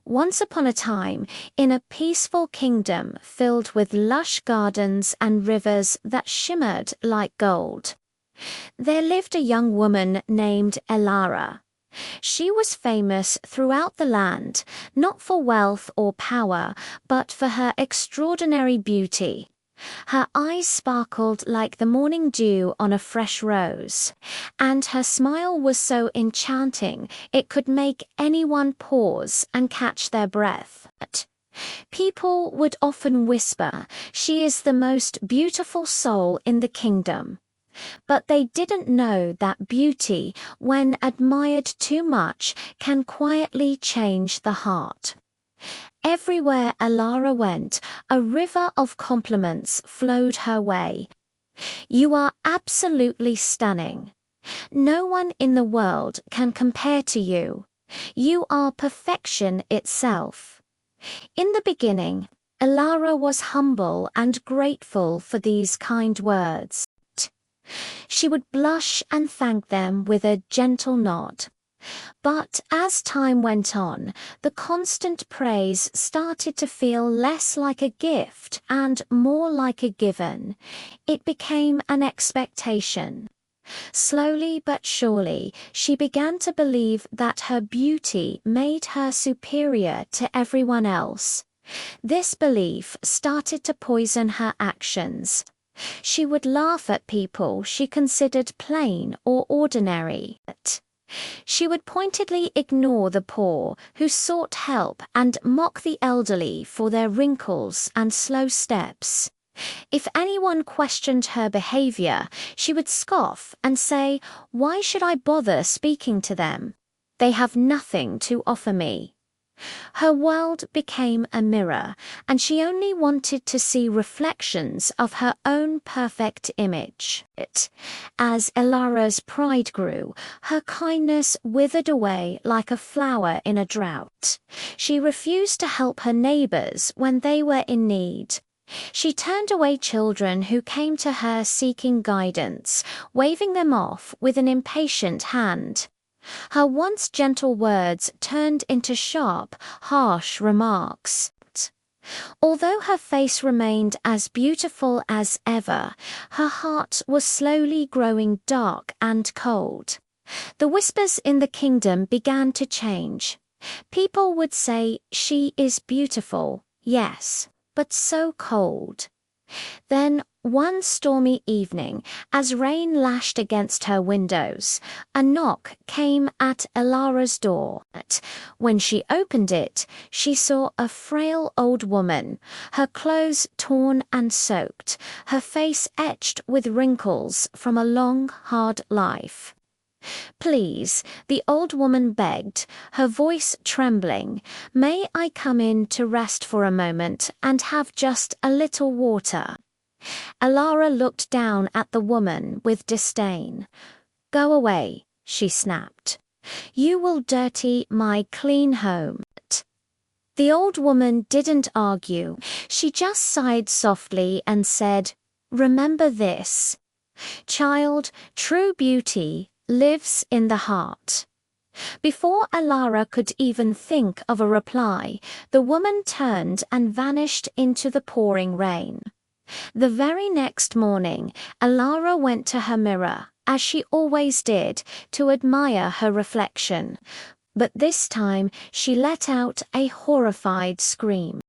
Once upon a time, in a peaceful kingdom filled with lush gardens and rivers that shimmered like gold, there lived a young woman named Elara. She was famous throughout the land, not for wealth or power, but for her extraordinary beauty. Her eyes sparkled like the morning dew on a fresh rose, and her smile was so enchanting it could make anyone pause and catch their breath. People would often whisper, "She is the most beautiful soul in the kingdom." But they didn't know that beauty, when admired too much, can quietly change the heart. Everywhere Elara went, a river of compliments flowed her way. "You are absolutely stunning. No one in the world can compare to you. You are perfection itself." In the beginning, Elara was humble and grateful for these kind words. She would blush and thank them with a gentle nod. But as time went on, the constant praise started to feel less like a gift and more like a given. It became an expectation. Slowly but surely, she began to believe that her beauty made her superior to everyone else. This belief started to poison her actions. She would laugh at people she considered plain or ordinary. She would pointedly ignore the poor who sought help and mock the elderly for their wrinkles and slow steps. If anyone questioned her behavior, she would scoff and say, "Why should I bother speaking to them? They have nothing to offer me." Her world became a mirror, and she only wanted to see reflections of her own perfect image. As Elara's pride grew, her kindness withered away like a flower in a drought. She refused to help her neighbors when they were in need. She turned away children who came to her seeking guidance, waving them off with an impatient hand. Her once gentle words turned into sharp, harsh remarks. Although her face remained as beautiful as ever, her heart was slowly growing dark and cold. The whispers in the kingdom began to change. People would say, "She is beautiful, yes, but so cold." Then, one stormy evening, as rain lashed against her windows, a knock came at Elara's door. When she opened it, she saw a frail old woman, her clothes torn and soaked, her face etched with wrinkles from a long, hard life. "Please," the old woman begged, her voice trembling, "may I come in to rest for a moment and have just a little water?" Elara looked down at the woman with disdain. "Go away," she snapped. "You will dirty my clean home." The old woman didn't argue. She just sighed softly and said, "Remember this. Child, true beauty lives in the heart." Before Elara could even think of a reply, the woman turned and vanished into the pouring rain. The very next morning, Elara went to her mirror, as she always did, to admire her reflection. But this time she let out a horrified scream.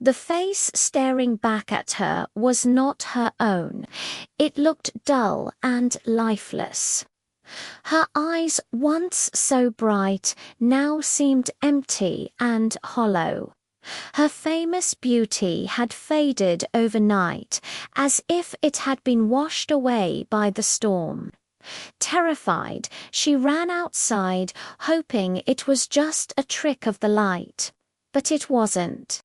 The face staring back at her was not her own. It looked dull and lifeless. Her eyes, once so bright, now seemed empty and hollow. Her famous beauty had faded overnight, as if it had been washed away by the storm. Terrified, she ran outside, hoping it was just a trick of the light. But it wasn't.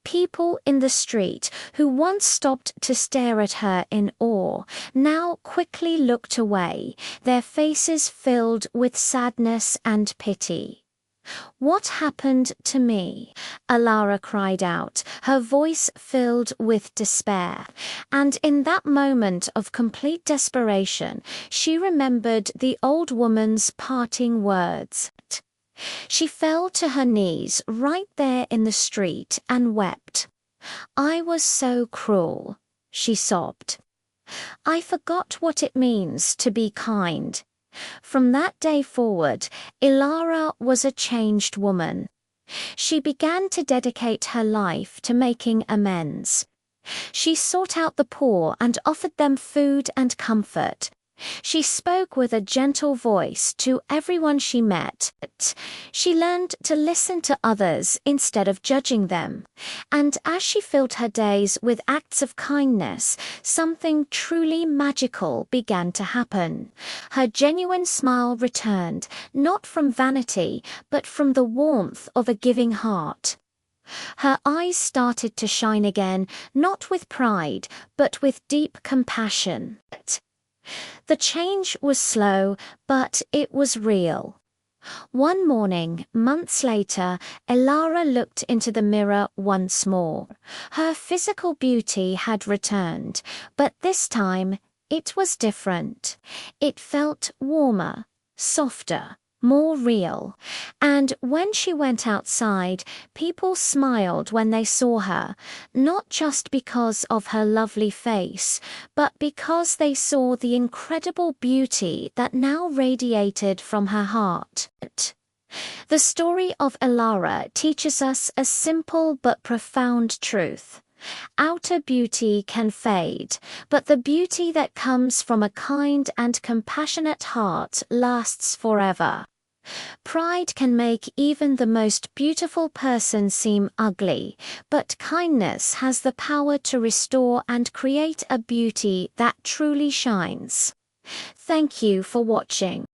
People in the street, who once stopped to stare at her in awe, now quickly looked away, their faces filled with sadness and pity. "What happened to me?" Elara cried out, her voice filled with despair. And in that moment of complete desperation, she remembered the old woman's parting words. She fell to her knees right there in the street and wept. "I was so cruel," she sobbed. "I forgot what it means to be kind." From that day forward, Ilara was a changed woman. She began to dedicate her life to making amends. She sought out the poor and offered them food and comfort. She spoke with a gentle voice to everyone she met. She learned to listen to others instead of judging them. And as she filled her days with acts of kindness, something truly magical began to happen. Her genuine smile returned, not from vanity, but from the warmth of a giving heart. Her eyes started to shine again, not with pride, but with deep compassion. The change was slow, but it was real. One morning, months later, Elara looked into the mirror once more. Her physical beauty had returned, but this time it was different. It felt warmer, softer, more real. And when she went outside, people smiled when they saw her, not just because of her lovely face, but because they saw the incredible beauty that now radiated from her heart. The story of Elara teaches us a simple but profound truth. Outer beauty can fade, but the beauty that comes from a kind and compassionate heart lasts forever. Pride can make even the most beautiful person seem ugly, but kindness has the power to restore and create a beauty that truly shines. Thank you for watching.